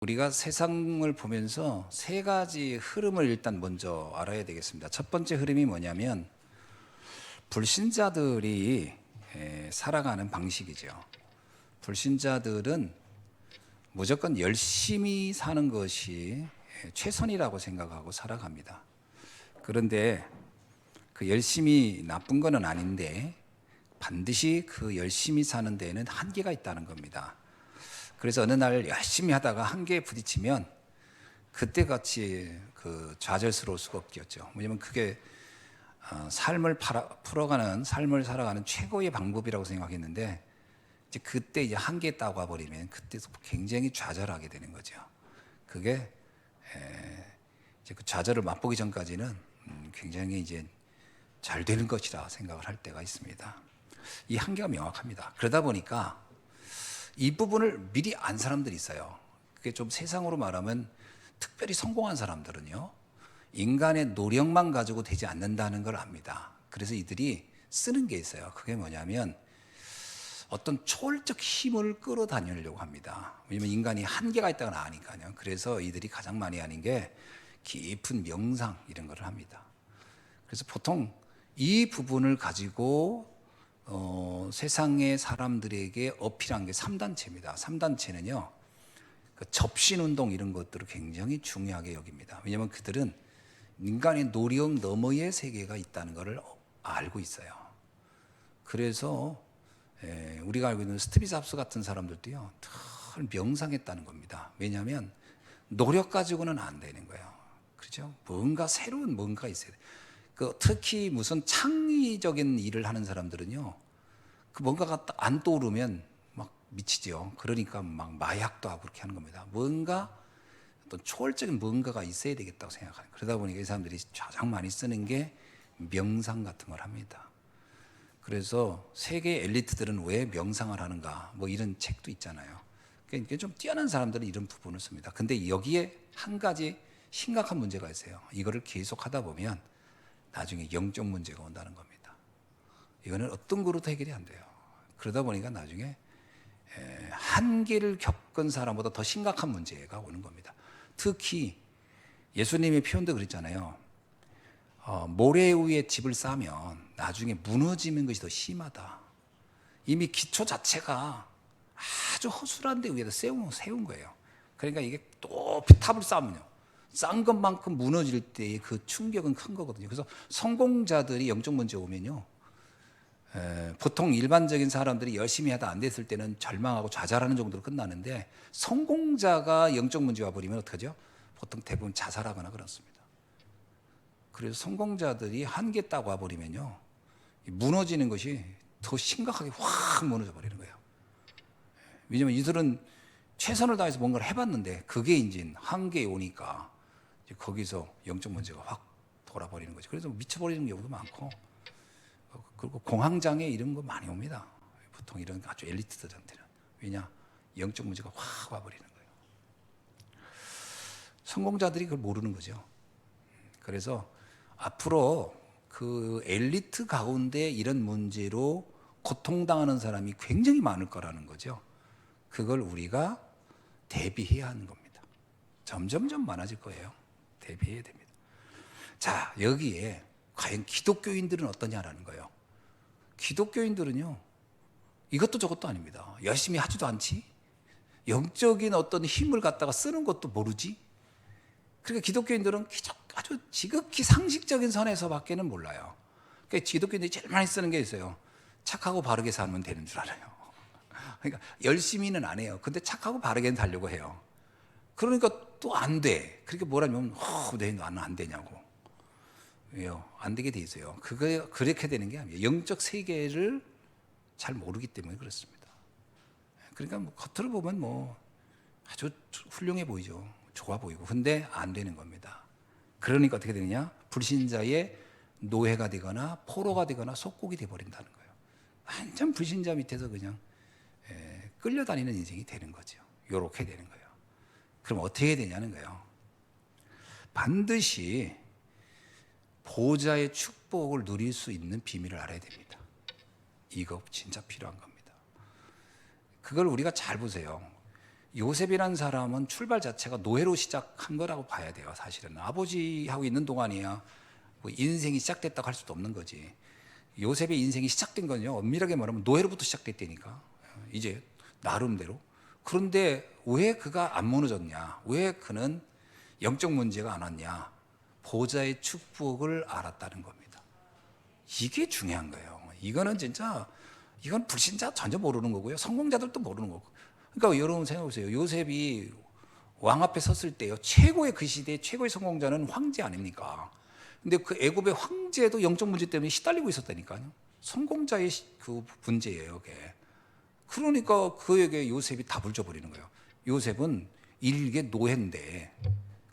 우리가 세상을 보면서 세 가지 흐름을 일단 먼저 알아야 되겠습니다. 첫 번째 흐름이 뭐냐면 불신자들이 살아가는 방식이죠. 불신자들은 무조건 열심히 사는 것이 최선이라고 생각하고 살아갑니다. 그런데 그 열심히 나쁜 건 아닌데 반드시 그 열심히 사는 데에는 한계가 있다는 겁니다. 그래서 어느 날 열심히 하다가 한계에 부딪히면 그때 같이 좌절스러울 수가 없겠죠. 왜냐면 그게 삶을 풀어가는, 삶을 살아가는 최고의 방법이라고 생각했는데 이제 그때 이제 한계에 따가 버리면 그때도 굉장히 좌절하게 되는 거죠. 그게 이제 그 좌절을 맛보기 전까지는 굉장히 이제 잘 되는 것이라 생각을 할 때가 있습니다. 이 한계가 명확합니다. 그러다 보니까 이 부분을 미리 안 사람들이 있어요. 그게 좀 세상으로 말하면 특별히 성공한 사람들은요, 인간의 노력만 가지고 되지 않는다는 걸 압니다. 그래서 이들이 쓰는 게 있어요. 그게 뭐냐면 어떤 초월적 힘을 끌어다니려고 합니다. 왜냐면 인간이 한계가 있다고 아니까요. 그래서 이들이 가장 많이 하는 게 깊은 명상 이런 걸 합니다. 그래서 보통 이 부분을 가지고 세상의 사람들에게 어필한 게 3단체입니다. 3단체는요, 그 접신운동 이런 것들을 굉장히 중요하게 여깁니다. 왜냐하면 그들은 인간의 노력 너머의 세계가 있다는 것을 알고 있어요. 그래서 우리가 알고 있는 스티브 잡스 같은 사람들도요, 늘 명상했다는 겁니다. 왜냐하면 노력 가지고는 안 되는 거예요. 그렇죠? 뭔가 새로운 뭔가 있어야 돼요. 특히 무슨 창의적인 일을 하는 사람들은요, 그 뭔가가 안 떠오르면 막 미치죠. 그러니까 막 마약도 하고 그렇게 하는 겁니다. 뭔가 어떤 초월적인 뭔가가 있어야 되겠다고 생각하는. 그러다 보니까 이 사람들이 가장 많이 쓰는 게 명상 같은 걸 합니다. 그래서 세계 엘리트들은 왜 명상을 하는가, 뭐 이런 책도 있잖아요. 그러니까 좀 뛰어난 사람들은 이런 부분을 씁니다. 근데 여기에 한 가지 심각한 문제가 있어요. 이거를 계속 하다 보면 나중에 영적 문제가 온다는 겁니다. 이거는 어떤 거로도 해결이 안 돼요. 그러다 보니까 나중에 한계를 겪은 사람보다 더 심각한 문제가 오는 겁니다. 특히 예수님의 표현도 그랬잖아요. 모래 위에 집을 쌓으면 나중에 무너지는 것이 더 심하다. 이미 기초 자체가 아주 허술한 데 위에다 세운 거예요. 그러니까 이게 높이 탑을 쌓으면요, 쌓은 것만큼 무너질 때의 그 충격은 큰 거거든요. 그래서 성공자들이 영적 문제 오면요, 보통 일반적인 사람들이 열심히 하다 안 됐을 때는 절망하고 좌절하는 정도로 끝나는데, 성공자가 영적 문제 와버리면 어떡하죠? 보통 대부분 자살하거나 그렇습니다. 그래서 성공자들이 한계 딱 와버리면요, 무너지는 것이 더 심각하게 확 무너져 버리는 거예요. 왜냐하면 이들은 최선을 다해서 뭔가를 해봤는데 그게 이제 한계에 오니까 이제 거기서 영적 문제가 확 돌아버리는 거죠. 그래서 미쳐버리는 경우도 많고, 그리고 공황장애 이런 거 많이 옵니다. 보통 이런 아주 엘리트들한테는. 왜냐? 영적 문제가 확 와버리는 거예요. 성공자들이 그걸 모르는 거죠. 그래서 앞으로 그 엘리트 가운데 이런 문제로 고통당하는 사람이 굉장히 많을 거라는 거죠. 그걸 우리가 대비해야 하는 겁니다. 점점점 많아질 거예요. 대비해야 됩니다. 자, 여기에 과연 기독교인들은 어떠냐라는 거예요. 기독교인들은요, 이것도 저것도 아닙니다. 열심히 하지도 않지, 영적인 어떤 힘을 갖다가 쓰는 것도 모르지. 그러니까 기독교인들은 아주 지극히 상식적인 선에서밖에는 몰라요. 그러니까 기독교인들이 제일 많이 쓰는 게 있어요. 착하고 바르게 살면 되는 줄 알아요. 그러니까 열심히는 안 해요. 근데 착하고 바르게는 살려고 해요. 그러니까 또 안 돼. 그렇게 뭐라면 왜 나는 안 되냐고. 왜요? 안 되게 돼 있어요. 그렇게 되는 게 아니에요. 영적 세계를 잘 모르기 때문에 그렇습니다. 그러니까 뭐 겉으로 보면 뭐 아주 훌륭해 보이죠. 좋아 보이고. 근데 안 되는 겁니다. 그러니까 어떻게 되느냐? 불신자의 노예가 되거나 포로가 되거나 속국이 되어버린다는 거예요. 완전 불신자 밑에서 그냥 끌려다니는 인생이 되는 거죠. 요렇게 되는 거예요. 그럼 어떻게 해야 되냐는 거예요. 반드시 보호자의 축복을 누릴 수 있는 비밀을 알아야 됩니다. 이거 진짜 필요한 겁니다. 그걸 우리가 잘 보세요. 요셉이라는 사람은 출발 자체가 노예로 시작한 거라고 봐야 돼요. 사실은 아버지하고 있는 동안이야 뭐 인생이 시작됐다고 할 수도 없는 거지. 요셉의 인생이 시작된 건요, 엄밀하게 말하면 노예로부터 시작됐다니까. 이제 나름대로. 그런데 왜 그가 안 무너졌냐? 왜 그는 영적 문제가 안 왔냐? 보좌의 축복을 알았다는 겁니다. 이게 중요한 거예요. 이거는 진짜, 이건 불신자 전혀 모르는 거고요, 성공자들도 모르는 거고. 그러니까 여러분 생각해 보세요. 요셉이 왕 앞에 섰을 때요, 최고의, 그 시대의 최고의 성공자는 황제 아닙니까? 근데 그 애굽의 황제도 영적 문제 때문에 시달리고 있었다니까요. 성공자의 그 문제예요, 그게. 그러니까 그에게 요셉이 답을 줘버리는 거예요. 요셉은 일개 노예인데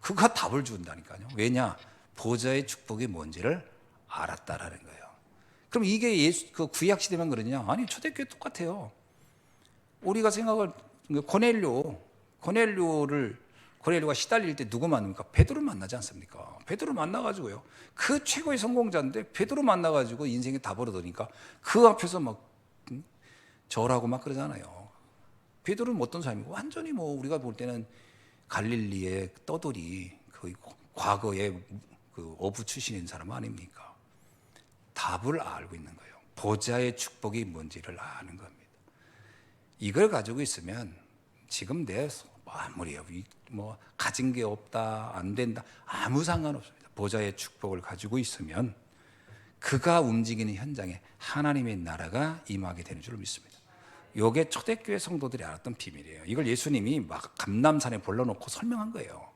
그가 답을 준다니까요. 왜냐? 보좌의 축복이 뭔지를 알았다라는 거예요. 그럼 이게 그 구약 시대만 그러냐? 아니, 초대교회 똑같아요. 우리가 생각을, 고넬료가 시달릴 때 누구 만납니까? 베드로 만나지 않습니까? 베드로 만나가지고요, 그 최고의 성공자인데 베드로 만나가지고 인생이 다 벌어지니까 그 앞에서 막 절하고 막 그러잖아요. 베드로는 어떤 사람이고, 완전히 뭐 우리가 볼 때는 갈릴리의 떠돌이, 그 과거의 그 어부 출신인 사람 아닙니까? 답을 알고 있는 거예요. 보좌의 축복이 뭔지를 아는 겁니다. 이걸 가지고 있으면 지금 내 아무리 뭐 가진 게 없다, 안 된다, 아무 상관없습니다. 보좌의 축복을 가지고 있으면 그가 움직이는 현장에 하나님의 나라가 임하게 되는 줄 믿습니다. 이게 초대교회 성도들이 알았던 비밀이에요. 이걸 예수님이 막 감람산에 불러놓고 설명한 거예요.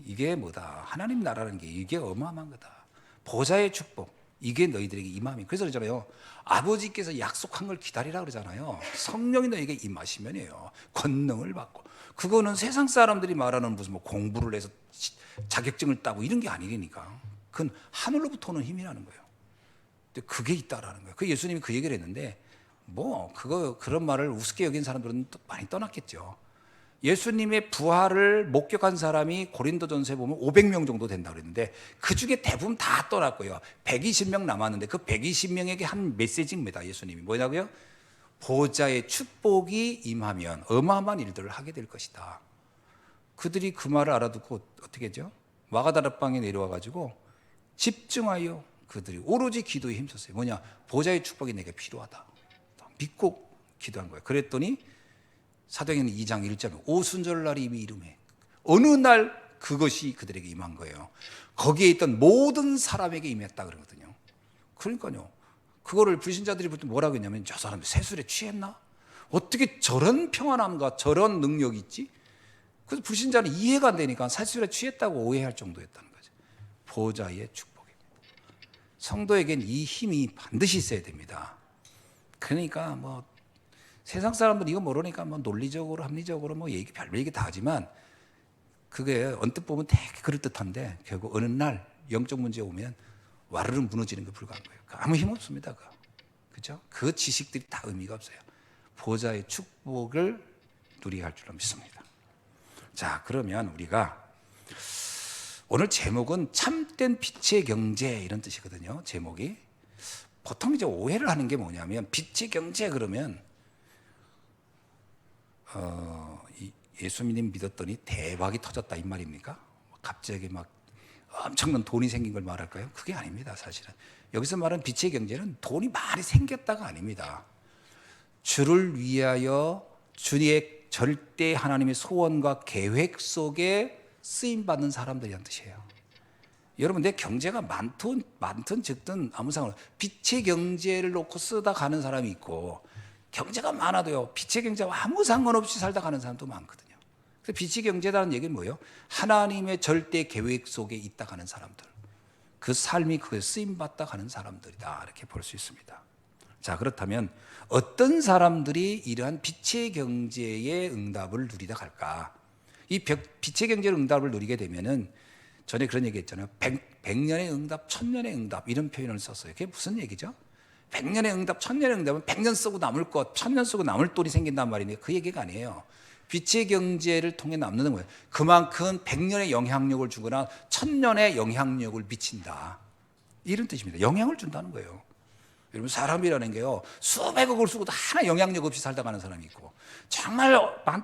이게 뭐다? 하나님 나라라는 게 이게 어마어마한 거다. 보좌의 축복, 이게 너희들에게 임함이. 그래서 그러잖아요, 아버지께서 약속한 걸 기다리라 그러잖아요. 성령이 너에게 임하시면요, 권능을 받고. 그거는 세상 사람들이 말하는 무슨 뭐 공부를 해서 자격증을 따고 이런 게 아니니까. 그건 하늘로부터 오는 힘이라는 거예요. 근데 그게 있다라는 거예요. 그 예수님이 그 얘기를 했는데, 뭐 그런 말을 우습게 여긴 사람들은 또 많이 떠났겠죠. 예수님의 부활을 목격한 사람이 고린도전서에 보면 500명 정도 된다고 그랬는데, 그 중에 대부분 다 떠났고요, 120명 남았는데 그 120명에게 한 메시지입니다. 예수님이 뭐냐고요? 보좌의 축복이 임하면 어마어마한 일들을 하게 될 것이다. 그들이 그 말을 알아듣고 어떻게 했죠? 마가다락방에 내려와 가지고 집중하여 그들이 오로지 기도에 힘썼어요. 뭐냐? 보좌의 축복이 내게 필요하다 믿고 기도한 거예요. 그랬더니 사도행전 2장 1절에 오순절날이 이미 이름에 어느 날 그것이 그들에게 임한 거예요. 거기에 있던 모든 사람에게 임했다 그러거든요. 그러니까요, 그거를 불신자들이 볼 때 뭐라고 했냐면, 저 사람들 세술에 취했나? 어떻게 저런 평안함과 저런 능력이 있지? 그래서 불신자는 이해가 안 되니까 세술에 취했다고 오해할 정도였다는 거죠. 보좌의 축복입니다. 성도에겐 이 힘이 반드시 있어야 됩니다. 그러니까 뭐 세상 사람들 이거 모르니까 뭐 논리적으로 합리적으로 뭐 별로 얘기 다 하지만, 그게 언뜻 보면 되게 그럴듯한데 결국 어느 날 영적 문제 오면 와르르 무너지는 게 불가한 거예요. 아무 힘 없습니다. 그죠? 그 지식들이 다 의미가 없어요. 보좌의 축복을 누리게 할 줄로 믿습니다. 자, 그러면 우리가 오늘 제목은 참된 빛의 경제, 이런 뜻이거든요. 제목이. 보통 이제 오해를 하는 게 뭐냐면, 빛의 경제 그러면 예수 믿었더니 대박이 터졌다 이 말입니까? 갑자기 막 엄청난 돈이 생긴 걸 말할까요? 그게 아닙니다. 사실은 여기서 말하는 빛의 경제는 돈이 많이 생겼다가 아닙니다. 주를 위하여 주의 절대 하나님의 소원과 계획 속에 쓰임받는 사람들이란 뜻이에요. 여러분, 내 경제가 많든 적든 아무 상관없어요. 빛의 경제를 놓고 쓰다 가는 사람이 있고, 경제가 많아도요, 빛의 경제와 아무 상관없이 살다 가는 사람도 많거든요. 그래서 빛의 경제라는 얘기는 뭐예요? 하나님의 절대 계획 속에 있다 가는 사람들, 그 삶이 그에 쓰임받다 가는 사람들이다, 이렇게 볼 수 있습니다. 자, 그렇다면 어떤 사람들이 이러한 빛의 경제의 응답을 누리다 갈까? 이 빛의 경제의 응답을 누리게 되면은, 전에 그런 얘기 했잖아요. 100년의 응답, 1000년의 응답, 이런 표현을 썼어요. 그게 무슨 얘기죠? 100년의 응답, 1000년의 응답은 100년 쓰고 남을 것, 1000년 쓰고 남을 돈이 생긴단 말이네요. 그 얘기가 아니에요. 빛의 경제를 통해 남는 거예요. 그만큼 100년의 영향력을 주거나 1000년의 영향력을 미친다, 이런 뜻입니다. 영향을 준다는 거예요. 여러분 사람이라는 게요 수백억을 쓰고도 하나 영향력 없이 살다 가는 사람이 있고 정말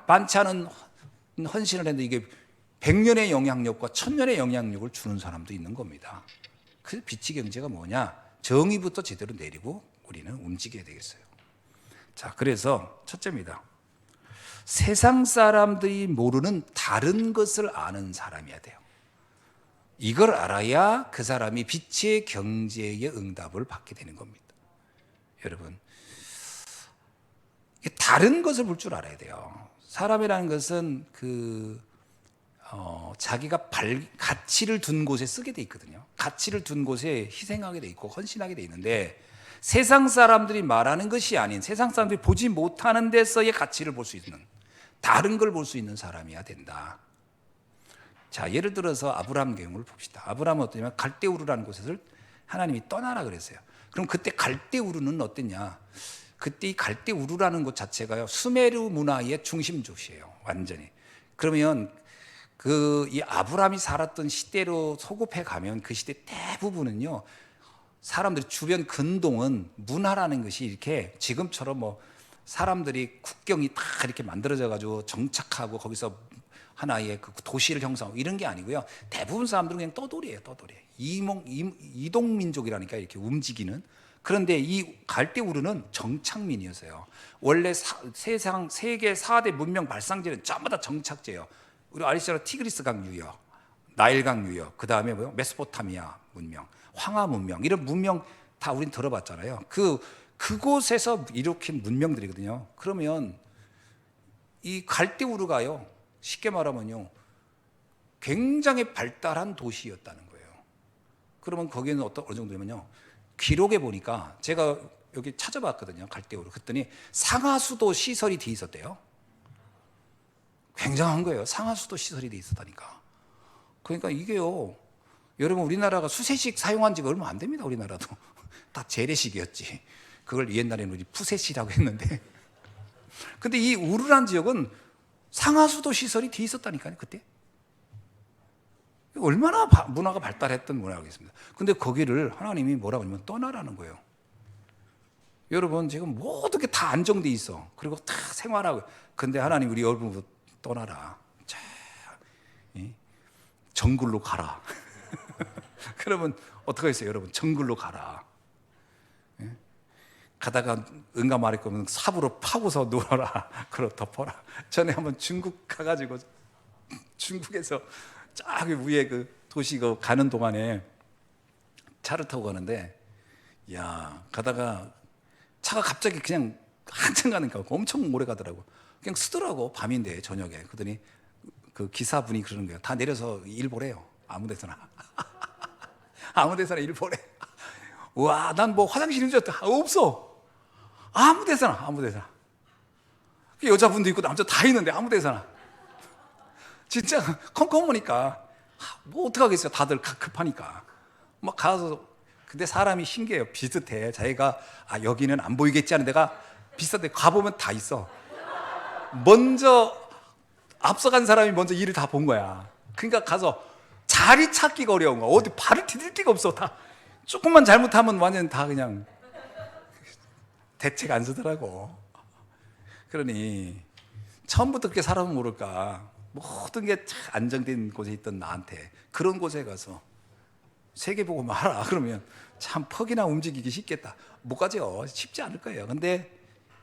많지 않은 헌신을 했는데 이게 100년의 영향력과 1000년의 영향력을 주는 사람도 있는 겁니다. 그 빛의 경제가 뭐냐? 정의부터 제대로 내리고 우리는 움직여야 되겠어요. 자, 그래서 첫째입니다. 세상 사람들이 모르는 다른 것을 아는 사람이어야 돼요. 이걸 알아야 그 사람이 빛의 경제의 응답을 받게 되는 겁니다. 여러분, 다른 것을 볼 줄 알아야 돼요. 사람이라는 것은 자기가 가치를 둔 곳에 쓰게 돼 있거든요. 가치를 둔 곳에 희생하게 돼 있고 헌신하게 돼 있는데 세상 사람들이 말하는 것이 아닌 세상 사람들이 보지 못하는 데서의 가치를 볼 수 있는 다른 걸 볼 수 있는 사람이어야 된다. 자, 예를 들어서 아브라함 경우를 봅시다. 아브라함은 어떠냐면 갈대우르라는 곳에서 하나님이 떠나라 그랬어요. 그럼 그때 갈대우르는 어땠냐? 그때 이 갈대우르라는 곳 자체가요 수메르 문화의 중심지예요. 완전히. 그러면 이 아브라함이 살았던 시대로 소급해 가면 그 시대 대부분은요 사람들이 주변 근동은 문화라는 것이 이렇게 지금처럼 뭐 사람들이 국경이 다 이렇게 만들어져 가지고 정착하고 거기서 하나의 그 도시를 형성하고 이런 게 아니고요. 대부분 사람들은 그냥 떠돌이에요. 이동민족이라니까 이렇게 움직이는. 그런데 이 갈대우르는 정착민이었어요. 원래 세계 4대 문명 발상지는 전부 다 정착지예요. 우리 아시잖아요. 티그리스강 유역, 나일강 유역, 그 다음에 뭐요? 메소포타미아 문명, 황하 문명 이런 문명 다 우린 들어봤잖아요. 그곳에서 일으킨 문명들이거든요. 그러면 이 갈대우르가요 쉽게 말하면요 굉장히 발달한 도시였다는 거예요. 그러면 거기는 어느 정도냐면요 기록에 보니까 제가 여기 찾아봤거든요. 갈대우르 그랬더니 상하수도 시설이 돼 있었대요. 굉장한 거예요. 상하수도 시설이 돼 있었다니까. 그러니까 이게요 여러분 우리나라가 수세식 사용한 지가 얼마 안 됩니다. 우리나라도 다 재래식이었지. 그걸 옛날에는 우리 푸세시라고 했는데 근데 이 우르란 지역은 상하수도 시설이 돼 있었다니까요. 그때 얼마나 문화가 발달했던 문화겠습니다. 근데 거기를 하나님이 뭐라고 하냐면 떠나라는 거예요. 여러분 지금 모든 게 다 안정돼 있어. 그리고 다 생활하고. 근데 하나님 우리 여러분 떠나라. 자, 정글로 가라. 그러면 어떻게 했어요, 여러분? 정글로 가라. 가다가 응가 말할 거면 삽으로 파고서 누워라. 그러 덮어라. 전에 한번 중국 가가지고 중국에서 저기 위에 그 도시 가는 동안에 차를 타고 가는데 야 가다가 차가 갑자기 그냥 한참 가니까 엄청 오래 가더라고. 그냥 쓰더라고. 밤인데 저녁에. 그러더니 그 기사분이 그러는 거예요. 다 내려서 일 보래요. 아무 데서나. 아무 데서나 일 보래. 와, 난 뭐 화장실 있는 줄 알았다. 없어. 아무 데서나, 아무 데서나. 여자분도 있고 남자 다 있는데 아무 데서나. 진짜 컴컴 오니까 뭐 어떡하겠어요. 다들 급하니까. 막 가서 근데 사람이 신기해요. 비슷해. 자기가 여기는 안 보이겠지 하는 데가 비슷한데 가보면 다 있어. 먼저 앞서간 사람이 먼저 일을 다 본 거야. 그러니까 가서 자리 찾기가 어려운 거야. 어디 발을 디딜 데가 없어. 다 조금만 잘못하면 완전 다 그냥 대책 안 쓰더라고. 그러니 처음부터 그렇게 살아면 모를까. 모든 게 안정된 곳에 있던 나한테 그런 곳에 가서 세계 보고 말아. 그러면 참 퍽이나 움직이기 쉽겠다. 못 가죠. 쉽지 않을 거예요. 근데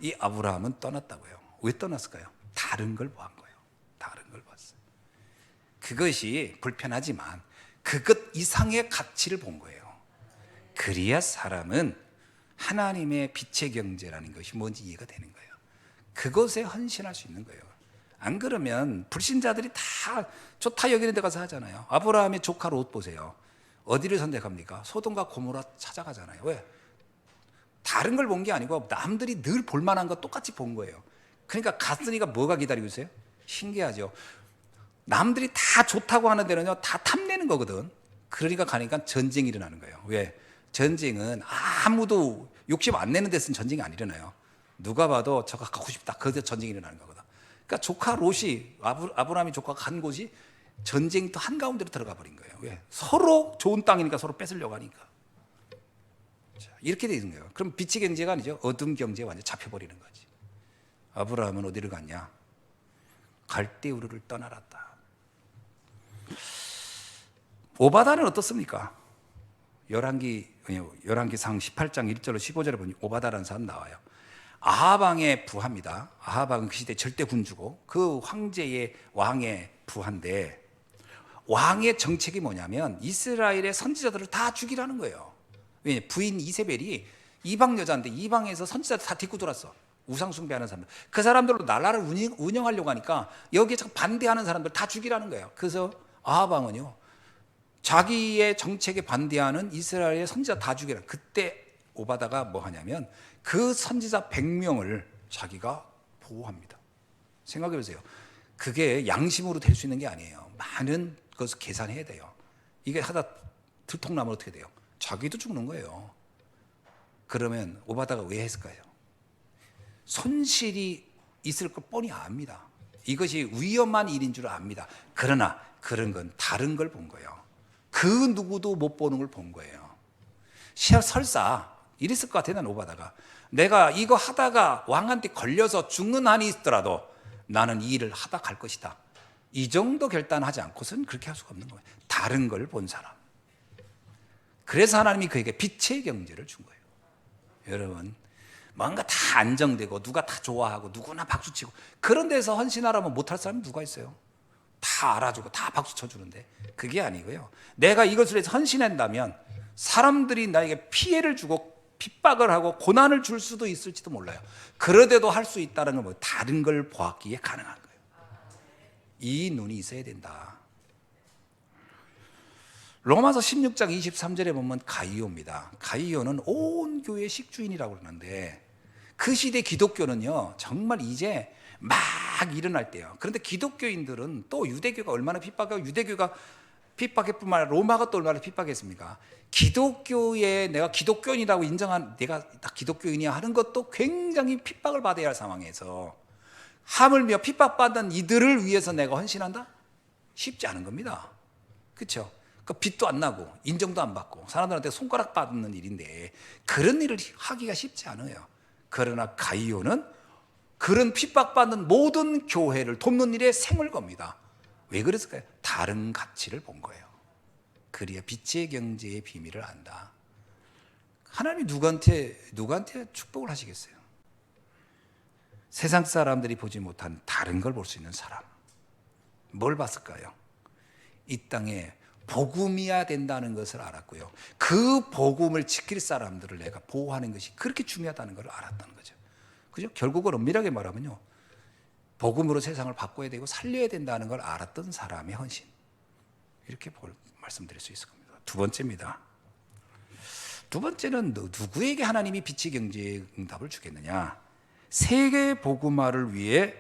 이 아브라함은 떠났다고요. 왜 떠났을까요? 다른 걸 보한 거예요. 다른 걸 봤어요. 그것이 불편하지만 그것 이상의 가치를 본 거예요. 그래야 사람은 하나님의 빛의 경제라는 것이 뭔지 이해가 되는 거예요. 그것에 헌신할 수 있는 거예요. 안 그러면 불신자들이 다 좋다 여기는 데 가서 하잖아요. 아브라함의 조카 롯 보세요. 어디를 선택합니까? 소돔과 고모라 찾아가잖아요. 왜? 다른 걸 본 게 아니고 남들이 늘 볼만한 거 똑같이 본 거예요. 그러니까 갔으니까 뭐가 기다리고 있어요? 신기하죠. 남들이 다 좋다고 하는 데는요 다 탐내는 거거든. 그러니까 가니까 전쟁이 일어나는 거예요. 왜? 전쟁은 아무도 욕심 안 내는 데서는 전쟁이 안 일어나요. 누가 봐도 저거 가고 싶다. 거기서 전쟁이 일어나는 거거든. 그러니까 조카 롯이 아브라함이 조카가 간 곳이 전쟁터 한가운데로 들어가 버린 거예요. 왜? 서로 좋은 땅이니까 서로 뺏으려고 하니까. 자, 이렇게 되는 거예요. 그럼 빛의 경제가 아니죠. 어둠 경제에 완전 잡혀버리는 거지. 아브라함은 어디를 갔냐? 갈대우르를 떠나갔다. 오바다는 어떻습니까? 열왕기상 18장 1절로 15절에 보니 오바다라는 사람 나와요. 아하방의 부하입니다. 아하방은 그 시대 절대 군주고 그 황제의 왕의 부하인데, 왕의 정책이 뭐냐면 이스라엘의 선지자들을 다 죽이라는 거예요. 왜냐, 부인 이세벨이 이방 여자인데 이방에서 선지자들 다 데리고 돌았어. 우상 숭배하는 사람들, 그 사람들로 나라를 운영하려고 하니까 여기에 반대하는 사람들 다 죽이라는 거예요. 그래서 아하방은요, 자기의 정책에 반대하는 이스라엘의 선지자 다 죽이라. 그때 오바다가 뭐 하냐면 그 선지자 100명을 자기가 보호합니다. 생각해 보세요. 그게 양심으로 될 수 있는 게 아니에요. 많은 것을 계산해야 돼요. 이게 하다 들통나면 어떻게 돼요? 자기도 죽는 거예요. 그러면 오바다가 왜 했을까요? 손실이 있을 걸 뻔히 압니다. 이것이 위험한 일인 줄 압니다. 그러나 그런 건 다른 걸 본 거예요. 그 누구도 못 보는 걸 본 거예요. 설사 이랬을 것 같아요. 난 오바다가 내가 이거 하다가 왕한테 걸려서 죽는 한이 있더라도 나는 이 일을 하다 갈 것이다. 이 정도 결단하지 않고서는 그렇게 할 수가 없는 거예요. 다른 걸 본 사람. 그래서 하나님이 그에게 빛의 경제를 준 거예요. 여러분, 뭔가 다 안정되고 누가 다 좋아하고 누구나 박수치고 그런 데서 헌신하라면 못할 사람이 누가 있어요? 다 알아주고 다 박수 쳐주는데 그게 아니고요. 내가 이것을 위해서 헌신한다면 사람들이 나에게 피해를 주고 핍박을 하고 고난을 줄 수도 있을지도 몰라요. 그러대도 할 수 있다는 건 뭐 다른 걸 보았기에 가능한 거예요. 이 눈이 있어야 된다. 로마서 16장 23절에 보면 가이오입니다. 가이오는 온 교회의 식주인이라고 그러는데 그 시대 기독교는요 정말 이제 막 일어날 때요. 그런데 기독교인들은 또 유대교가 얼마나 핍박하고 유대교가 핍박할 뿐만 아니라 로마가 또 얼마나 핍박했습니까? 기독교에 내가 기독교인이라고 인정한 내가 기독교인이야 하는 것도 굉장히 핍박을 받아야 할 상황에서 하물며 핍박받는 이들을 위해서 내가 헌신한다? 쉽지 않은 겁니다. 그렇죠? 그 빚도 안 나고 인정도 안 받고 사람들한테 손가락 받는 일인데 그런 일을 하기가 쉽지 않아요. 그러나 가이오는 그런 핍박받는 모든 교회를 돕는 일에 생을 겁니다. 왜 그랬을까요? 다른 가치를 본 거예요. 그래야 빛의 경제의 비밀을 안다. 하나님이 누구한테 축복을 하시겠어요? 세상 사람들이 보지 못한 다른 걸 볼 수 있는 사람. 뭘 봤을까요? 이 땅에 복음이어야 된다는 것을 알았고요. 그 복음을 지킬 사람들을 내가 보호하는 것이 그렇게 중요하다는 걸 알았다는 거죠. 그죠? 결국은 엄밀하게 말하면요, 복음으로 세상을 바꿔야 되고 살려야 된다는 걸 알았던 사람의 헌신. 이렇게 말씀드릴 수 있을 겁니다. 두 번째입니다. 두 번째는 누구에게 하나님이 빛의 경제의 응답을 주겠느냐? 세계 복음화를 위해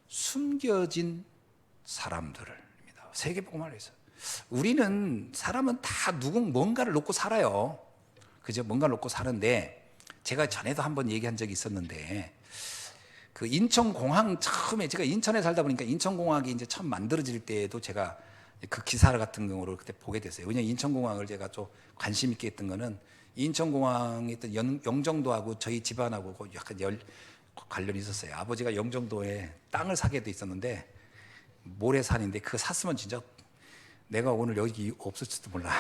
숨겨진 사람들입니다. 세계 복음화를 위해서. 우리는 사람은 다 뭔가를 놓고 살아요. 그죠? 뭔가를 놓고 사는데 제가 전에도 한번 얘기한 적이 있었는데 그 인천공항 처음에 제가 인천에 살다 보니까 인천공항이 이제 처음 만들어질 때에도 제가 그 기사 같은 경우를 그때 보게 됐어요. 왜냐하면 인천공항을 제가 좀 관심 있게 했던 거는 인천공항에 있던 영종도하고 저희 집안하고 약간 관련이 있었어요. 아버지가 영종도에 땅을 사게 돼 있었는데 모래산인데 그거 샀으면 진짜 내가 오늘 여기 없을지도 몰라.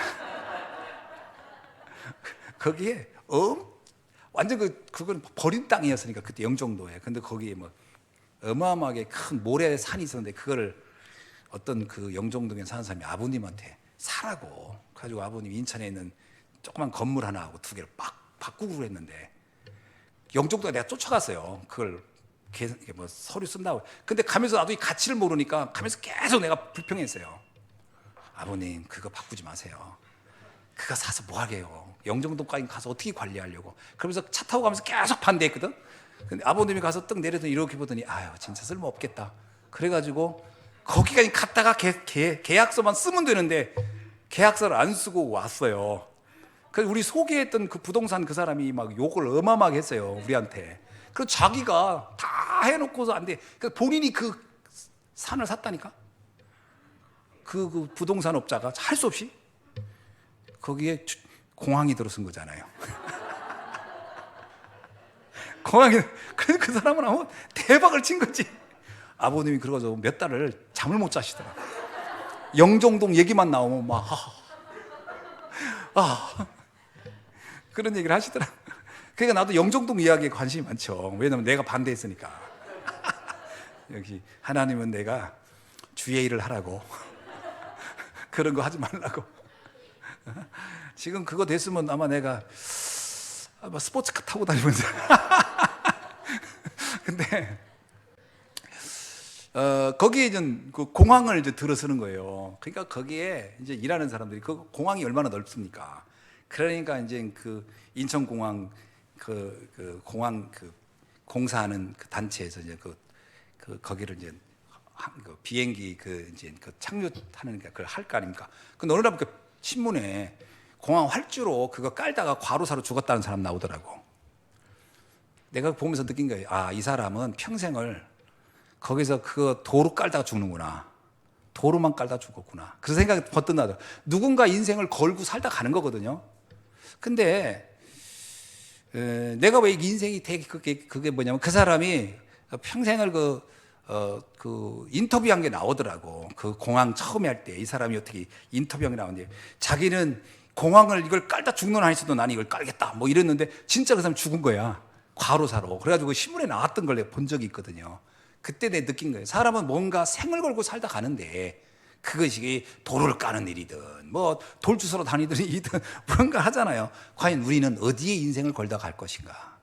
거기에 완전 그건 버린 땅이었으니까 그때 영종도에. 근데 거기에 뭐 어마어마하게 큰 모래산이 있었는데 그거를 어떤 그 영종도에 사는 사람이 아버님한테 사라고 가지고 아버님 인천에 있는 조그만 건물 하나하고 두 개를 막 바꾸기로 했는데 영종도에 내가 쫓아갔어요. 그걸 뭐 서류 쓴다고. 근데 가면서 나도 이 가치를 모르니까 가면서 계속 내가 불평했어요. 아버님 그거 바꾸지 마세요. 그거 사서 뭐 하게요. 영종도까지 가서 어떻게 관리하려고. 그러면서 차 타고 가면서 계속 반대했거든. 근데 아버님이 가서 떡 내려더니 이렇게 보더니 아유 진짜 쓸모없겠다. 그래가지고 거기까지 갔다가 계약서만 쓰면 되는데 계약서를 안 쓰고 왔어요. 그래서 우리 소개했던 그 부동산 그 사람이 막 욕을 어마어마하게 했어요 우리한테. 그래서 자기가 다 해놓고서 안 돼. 그러니까 본인이 그 산을 샀다니까. 그 부동산 업자가 할 수 없이 거기에 공항이 들어선 거잖아요. 공항에. 그래서 그 사람은 아무 대박을 친 거지. 아버님이 그러고서 몇 달을 잠을 못 자시더라. 영종동 얘기만 나오면 막 그런 얘기를 하시더라. 그러니까 나도 영종동 이야기에 관심이 많죠. 왜냐면 내가 반대했으니까. 역시 하나님은 내가 주의 일을 하라고 그런 거 하지 말라고. 지금 그거 됐으면 아마 내가 스포츠카 타고 다니면서 근데 거기에 이제 그 공항을 이제 들어서는 거예요. 그러니까 거기에 이제 일하는 사람들이 그 공항이 얼마나 넓습니까? 그러니까 이제 그 인천공항 그 공항 그 공사하는 그 단체에서 이제 그 거기를 이제 그 비행기 이제 착륙하는 그걸 할 거 아닙니까? 그 어느 날 그 신문에 공항 활주로 그거 깔다가 과로사로 죽었다는 사람 나오더라고. 내가 보면서 느낀 거예요. 아, 이 사람은 평생을 거기서 그 도로 깔다가 죽는구나. 도로만 깔다 죽었구나. 그 생각이 버뜩 나더라고요. 누군가 인생을 걸고 살다 가는 거거든요. 근데 내가 왜 인생이 되게 그게 뭐냐면 그 사람이 평생을 그 인터뷰한 게 나오더라고. 그 공항 처음에 할 때 이 사람이 어떻게 인터뷰한 게 나오는데 자기는 공항을 이걸 깔다 죽는 한에서도 나는 이걸 깔겠다 뭐 이랬는데 진짜 그 사람 죽은 거야. 과로사로. 그래가지고 신문에 나왔던 걸 내가 본 적이 있거든요. 그때 내가 느낀 거예요. 사람은 뭔가 생을 걸고 살다 가는데 그것이 도로를 까는 일이든 뭐 돌주서로 다니든 뭔가 하잖아요. 과연 우리는 어디에 인생을 걸다 갈 것인가?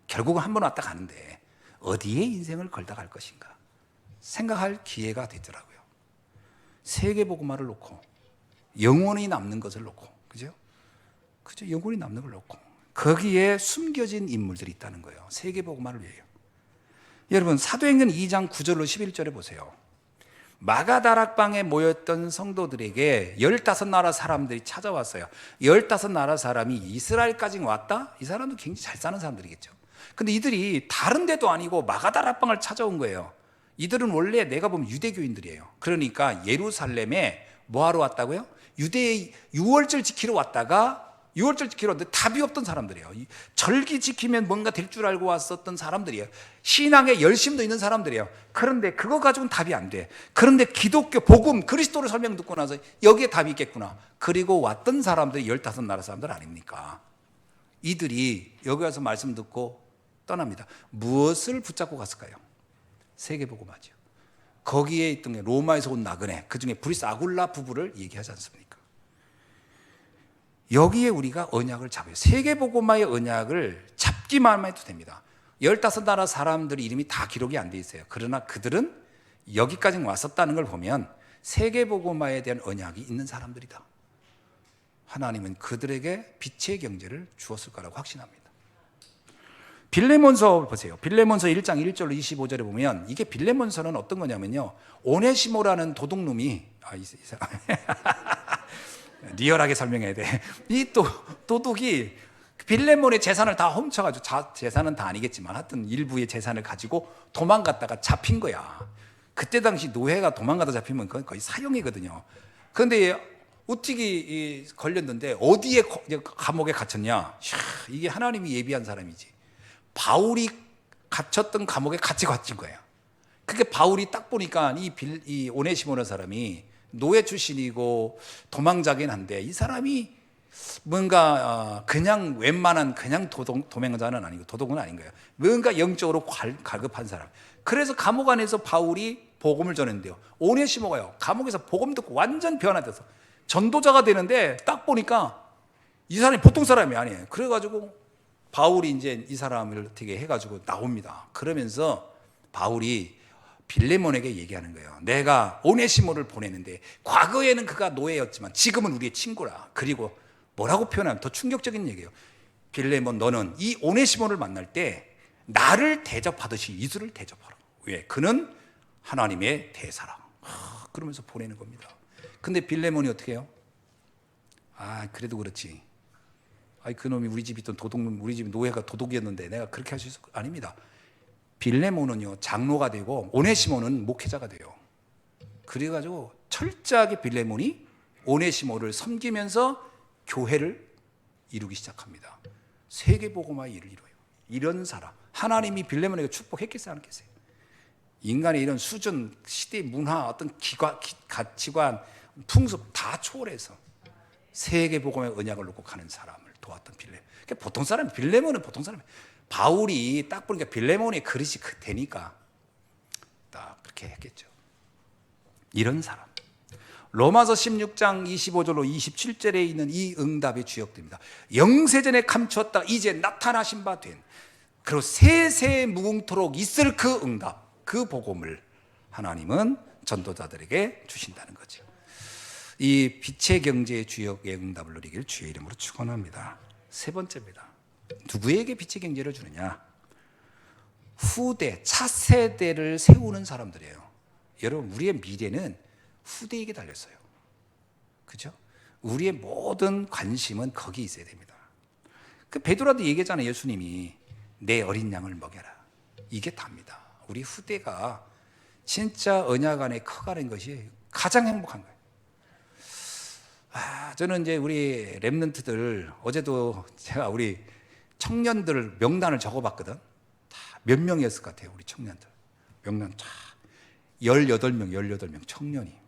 결국은 한 번 왔다 가는데 어디에 인생을 걸다 갈 것인가? 생각할 기회가 되더라고요. 세계복음화를 놓고 영원히 남는 것을 놓고 그죠? 영원히 남는 걸 놓고 거기에 숨겨진 인물들이 있다는 거예요. 세계복음화를 위해요. 여러분 사도행전 2장 9절로 11절에 보세요. 마가다락방에 모였던 성도들에게 15나라 사람들이 찾아왔어요. 15나라 사람이 이스라엘까지 왔다? 이 사람도 굉장히 잘 사는 사람들이겠죠. 근데 이들이 다른 데도 아니고 마가다락방을 찾아온 거예요. 이들은 원래 내가 보면 유대교인들이에요. 그러니까 예루살렘에 뭐하러 왔다고요? 유대의 유월절 지키러 왔다가 유월절 지키러 왔는데 답이 없던 사람들이에요. 절기 지키면 뭔가 될 줄 알고 왔었던 사람들이에요. 신앙에 열심도 있는 사람들이에요. 그런데 그거 가지고는 답이 안 돼. 그런데 기독교 복음 그리스도를 설명 듣고 나서 여기에 답이 있겠구나. 그리고 왔던 사람들이 15나라 사람들 아닙니까? 이들이 여기 와서 말씀 듣고 떠납니다. 무엇을 붙잡고 갔을까요? 세계복음화죠. 거기에 있던 게 로마에서 온 나그네, 그중에 브리스 아굴라 부부를 얘기하지 않습니까? 여기에 우리가 언약을 잡아요. 세계복음화의 언약을 잡기만 해도 됩니다. 15나라 사람들의 이름이 다 기록이 안 돼 있어요. 그러나 그들은 여기까지 왔었다는 걸 보면 세계복음화에 대한 언약이 있는 사람들이다. 하나님은 그들에게 빛의 경제를 주었을 거라고 확신합니다. 빌레몬서 보세요. 빌레몬서 1장 1절로 25절에 보면 이게 빌레몬서는 어떤 거냐면요. 오네시모라는 도둑놈이 리얼하게 설명해야 돼. 이 도둑이 빌레몬의 재산을 다 훔쳐가지고 재산은 다 아니겠지만 하여튼 일부의 재산을 가지고 도망갔다가 잡힌 거야. 그때 당시 노예가 도망가다 잡히면 그건 거의 사형이거든요. 그런데 어떻게 걸렸는데 어디에 감옥에 갇혔냐? 이게 하나님이 예비한 사람이지. 바울이 갇혔던 감옥에 같이 갇힌 거예요. 그게 바울이 딱 보니까 이 오네시모라는 사람이 노예 출신이고 도망자긴 한데 이 사람이 뭔가 그냥 웬만한 그냥 도망자는 아니고 도둑은 아닌 거예요. 뭔가 영적으로 갈급한 사람. 그래서 감옥 안에서 바울이 복음을 전했는데요. 오네시모가요. 감옥에서 복음 듣고 완전 변화돼서 전도자가 되는데 딱 보니까 이 사람이 보통 사람이 아니에요. 그래가지고 바울이 이제 이 사람을 어떻게 해가지고 나옵니다. 그러면서 바울이 빌레몬에게 얘기하는 거예요. 내가 오네시모를 보내는데 과거에는 그가 노예였지만 지금은 우리의 친구라. 그리고 뭐라고 표현하면 더 충격적인 얘기예요. 빌레몬 너는 이 오네시모를 만날 때 나를 대접하듯이 이들을 대접하라. 왜? 그는 하나님의 대사라. 그러면서 보내는 겁니다. 근데 빌레몬이 어떻게 해요? 그래도 그렇지. 그놈이 우리 집 있던 도둑놈, 우리 집 노예가 도둑이었는데 내가 그렇게 할 수 있을 거 아닙니다. 빌레몬은요 장로가 되고 오네시모는 목회자가 돼요. 그래가지고 철저하게 빌레몬이 오네시모를 섬기면서 교회를 이루기 시작합니다. 세계복음화의 일을 이뤄요. 이런 사람 하나님이 빌레몬에게 축복했겠어요, 안 했겠어요? 인간의 이런 수준, 시대, 문화, 어떤 가치관, 풍습 다 초월해서 세계 복음의 언약을 놓고 가는 사람을 도왔던 빌레몬. 그러니까 보통 사람, 빌레몬은 보통 사람. 바울이 딱 보니까 빌레몬의 그릇이 되니까 딱 그렇게 했겠죠. 이런 사람. 로마서 16장 25절로 27절에 있는 이 응답의 주역들입니다. 영세전에 감추었다 이제 나타나신 바 된, 그리고 세세 무궁토록 있을 그 응답, 그 복음을 하나님은 전도자들에게 주신다는 거죠. 이 빛의 경제의 주역의 응답을 누리길 주의 이름으로 축원합니다. 세 번째입니다. 누구에게 빛의 경제를 주느냐? 후대, 차세대를 세우는 사람들이에요. 여러분, 우리의 미래는 후대에게 달렸어요. 그죠? 우리의 모든 관심은 거기 있어야 됩니다. 그 베드로도 얘기했잖아요. 예수님이 내 어린 양을 먹여라. 이게 답니다. 우리 후대가 진짜 언약 안에 커가는 것이 가장 행복한 거예요. 저는 이제 우리 랩런트들, 어제도 제가 우리 청년들 명단을 적어봤거든. 다 몇 명이었을 것 같아요, 우리 청년들. 명단 다 18명 청년이.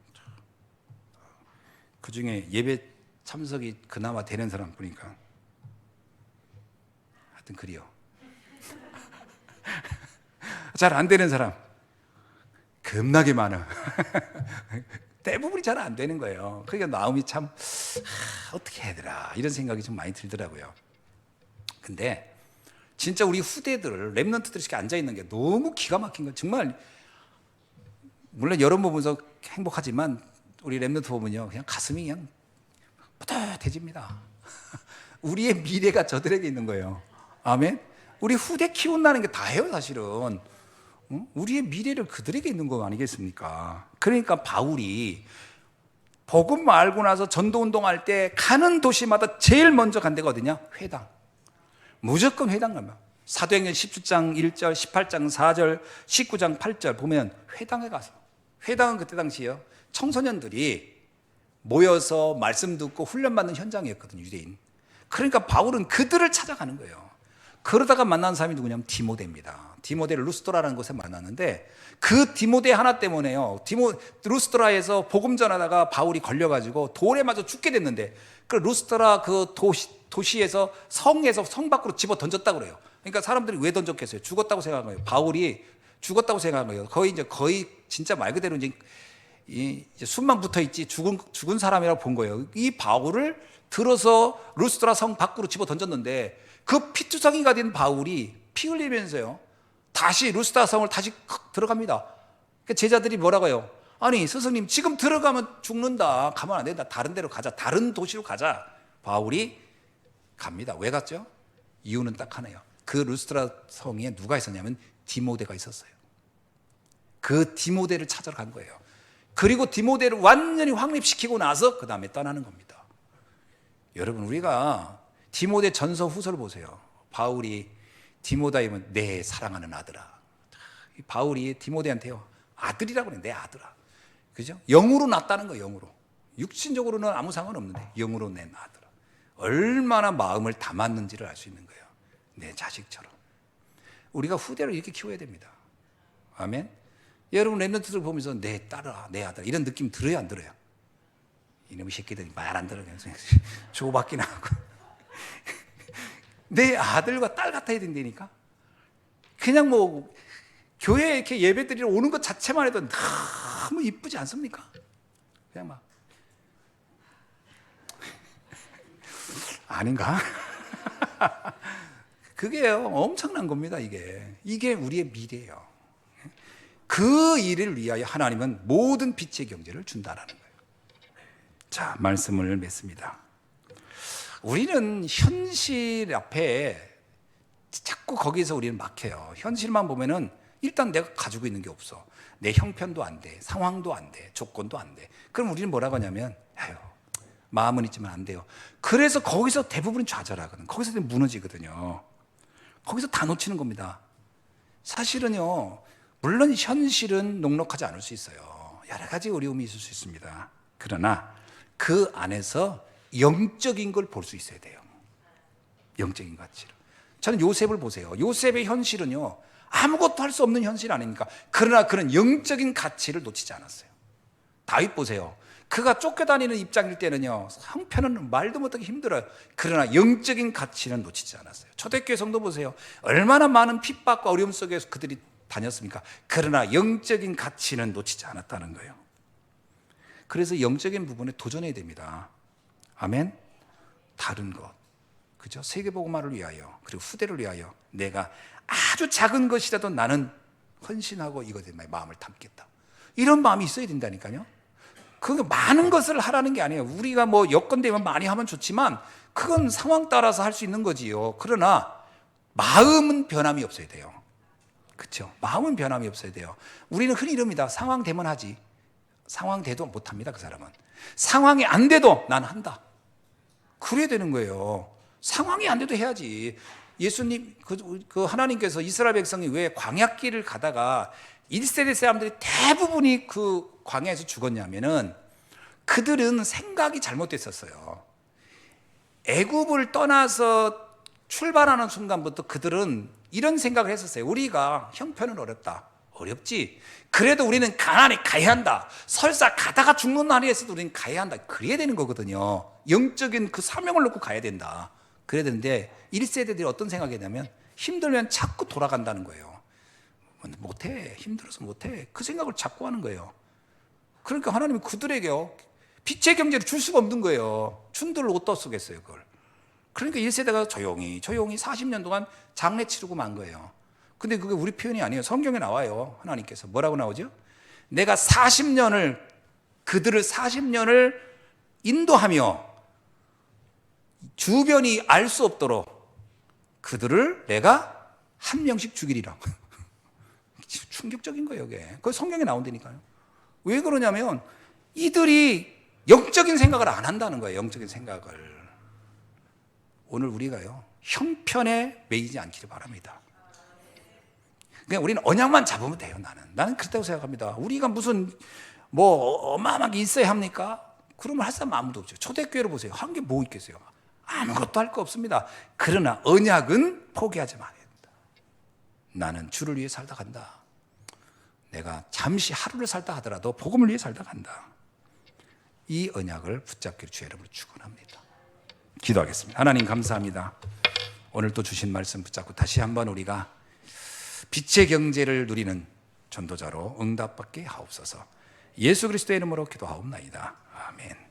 그 중에 예배 참석이 그나마 되는 사람 보니까 하여튼 그래요. 잘 안 되는 사람 겁나게 많아. 대부분이 잘 안 되는 거예요. 그러니까 마음이 참 어떻게 해야 되나 이런 생각이 좀 많이 들더라고요. 근데 진짜 우리 후대들, 랩런트들이 이렇게 앉아있는 게 너무 기가 막힌 건 정말, 물론 여러분 보면서 행복하지만 우리 랩런트 보면요 그냥 가슴이 그냥 뿌듯해집니다. 우리의 미래가 저들에게 있는 거예요. 아멘. 우리 후대 키운다는 게 다예요, 사실은. 우리의 미래를 그들에게 있는 거 아니겠습니까? 그러니까 바울이 복음 알고 나서 전도 운동할 때 가는 도시마다 제일 먼저 간 데가 어디냐? 회당. 무조건 회당 가면. 사도행전 17장 1절, 18장 4절, 19장 8절 보면 회당에 가서, 회당은 그때 당시에요 청소년들이 모여서 말씀 듣고 훈련받는 현장이었거든요, 유대인. 그러니까 바울은 그들을 찾아가는 거예요. 그러다가 만난 사람이 누구냐면 디모데입니다. 디모데를 루스드라라는 곳에 만났는데 그 디모데 하나 때문에요. 루스드라에서 복음 전하다가 바울이 걸려가지고 돌에 맞아 죽게 됐는데 그 루스드라 그 도시에서 성에서 성 밖으로 집어 던졌다고 그래요. 그러니까 사람들이 왜 던졌겠어요? 죽었다고 생각한 거예요. 바울이 죽었다고 생각한 거예요. 거의 진짜 말 그대로 이제 숨만 붙어 있지 죽은 사람이라고 본 거예요. 이 바울을 들어서 루스드라 성 밖으로 집어 던졌는데 그 피투성이가 된 바울이 피 흘리면서요 다시 루스드라 성을 다시 들어갑니다. 그러니까 제자들이 뭐라고 해요? 아니 스승님 지금 들어가면 죽는다. 가면 안 된다. 다른 데로 가자. 다른 도시로 가자. 바울이 갑니다. 왜 갔죠? 이유는 딱 하나예요. 그 루스드라 성에 누가 있었냐면 디모데가 있었어요. 그 디모데를 찾아러 간 거예요. 그리고 디모데를 완전히 확립시키고 나서 그 다음에 떠나는 겁니다. 여러분, 우리가 디모데 전서 후서를 보세요. 바울이 디모데이면 내 사랑하는 아들아. 바울이 디모데한테요 아들이라고 그래. 내 아들아. 그죠? 영으로 낳았다는 거예요. 영으로. 육신적으로는 아무 상관없는데 영으로 낸 아들아. 얼마나 마음을 담았는지를 알 수 있는 거예요. 내 자식처럼. 우리가 후대를 이렇게 키워야 됩니다. 아멘. 여러분 랩런트들 보면서 내 딸아, 내 아들 이런 느낌 들어요, 안 들어요? 이놈의 새끼들이 말 안 들어요. 조받기나 하고. 내 아들과 딸 같아야 된다니까. 그냥 뭐 교회에 이렇게 예배드리러 오는 것 자체만 해도 너무 이쁘지 않습니까? 그냥 막 아닌가? 그게요 엄청난 겁니다. 이게 우리의 미래예요. 그 일을 위하여 하나님은 모든 빛의 경제를 준다라는 거예요. 자, 말씀을 맺습니다. 우리는 현실 앞에 자꾸 거기서 우리는 막혀요. 현실만 보면은 일단 내가 가지고 있는 게 없어. 내 형편도 안 돼. 상황도 안 돼. 조건도 안 돼. 그럼 우리는 뭐라고 하냐면 아유, 마음은 있지만 안 돼요. 그래서 거기서 대부분 좌절하거든. 거기서 무너지거든요. 거기서 다 놓치는 겁니다. 사실은요, 물론 현실은 녹록하지 않을 수 있어요. 여러 가지 어려움이 있을 수 있습니다. 그러나 그 안에서 영적인 걸 볼 수 있어야 돼요. 영적인 가치를. 저는 요셉을 보세요. 요셉의 현실은요, 아무것도 할 수 없는 현실 아닙니까? 그러나 그런 영적인 가치를 놓치지 않았어요. 다윗 보세요. 그가 쫓겨다니는 입장일 때는요, 형편은 말도 못하기 힘들어요. 그러나 영적인 가치는 놓치지 않았어요. 초대교회 성도 보세요. 얼마나 많은 핍박과 어려움 속에서 그들이 다녔습니까? 그러나 영적인 가치는 놓치지 않았다는 거예요. 그래서 영적인 부분에 도전해야 됩니다. 아멘. 다른 것, 그죠? 세계복음화를 위하여, 그리고 후대를 위하여 내가 아주 작은 것이라도 나는 헌신하고 이것에 마음을 담겠다, 이런 마음이 있어야 된다니까요. 그 많은 것을 하라는 게 아니에요. 우리가 뭐 여건 되면 많이 하면 좋지만 그건 상황 따라서 할 수 있는 거지요. 그러나 마음은 변함이 없어야 돼요. 그렇죠? 마음은 변함이 없어야 돼요. 우리는 흔히 이럽니다. 상황 되면 하지. 상황 돼도 못합니다. 그 사람은. 상황이 안 돼도 난 한다, 그래야 되는 거예요. 상황이 안 돼도 해야지. 예수님, 그 하나님께서 이스라엘 백성이 왜 광야길을 가다가 1세대 사람들이 대부분이 그 광야에서 죽었냐면은 그들은 생각이 잘못됐었어요. 애굽을 떠나서 출발하는 순간부터 그들은 이런 생각을 했었어요. 우리가 형편은 어렵지. 그래도 우리는 가나안에 가야 한다. 설사 가다가 죽는 날이었어도 우리는 가야 한다. 그래야 되는 거거든요. 영적인 그 사명을 놓고 가야 된다. 그래야 되는데 1세대들이 어떤 생각이냐면 힘들면 자꾸 돌아간다는 거예요. 못해, 힘들어서 못해, 그 생각을 자꾸 하는 거예요. 그러니까 하나님이 그들에게요, 빛의 경제를 줄 수가 없는 거예요. 춘들을 어디다 쓰겠어요, 그걸. 그러니까 1세대가 조용히 40년 동안 장례 치르고 만 거예요. 근데 그게 우리 표현이 아니에요. 성경에 나와요. 하나님께서 뭐라고 나오죠? 내가 40년을, 그들을 40년을 인도하며 주변이 알 수 없도록 그들을 내가 한 명씩 죽이리라. 충격적인 거예요, 이게. 그거 성경에 나온다니까요. 왜 그러냐면 이들이 영적인 생각을 안 한다는 거예요. 영적인 생각을. 오늘 우리가요, 형편에 매이지 않기를 바랍니다. 그냥 우리는 언약만 잡으면 돼요. 나는 그렇다고 생각합니다. 우리가 무슨 뭐 어마어마하게 있어야 합니까? 그러면 할 사람 아무도 없죠. 초대교회를 보세요. 한 게 뭐 있겠어요? 아무것도 할 거 없습니다. 그러나 언약은 포기하지 말아야 된다. 나는 주를 위해 살다 간다. 내가 잠시 하루를 살다 하더라도 복음을 위해 살다 간다. 이 언약을 붙잡기를 주의 이름으로 축원합니다. 기도하겠습니다. 하나님 감사합니다. 오늘 또 주신 말씀 붙잡고 다시 한번 우리가 빛의 경제를 누리는 전도자로 응답받게 하옵소서. 예수 그리스도의 이름으로 기도하옵나이다. 아멘.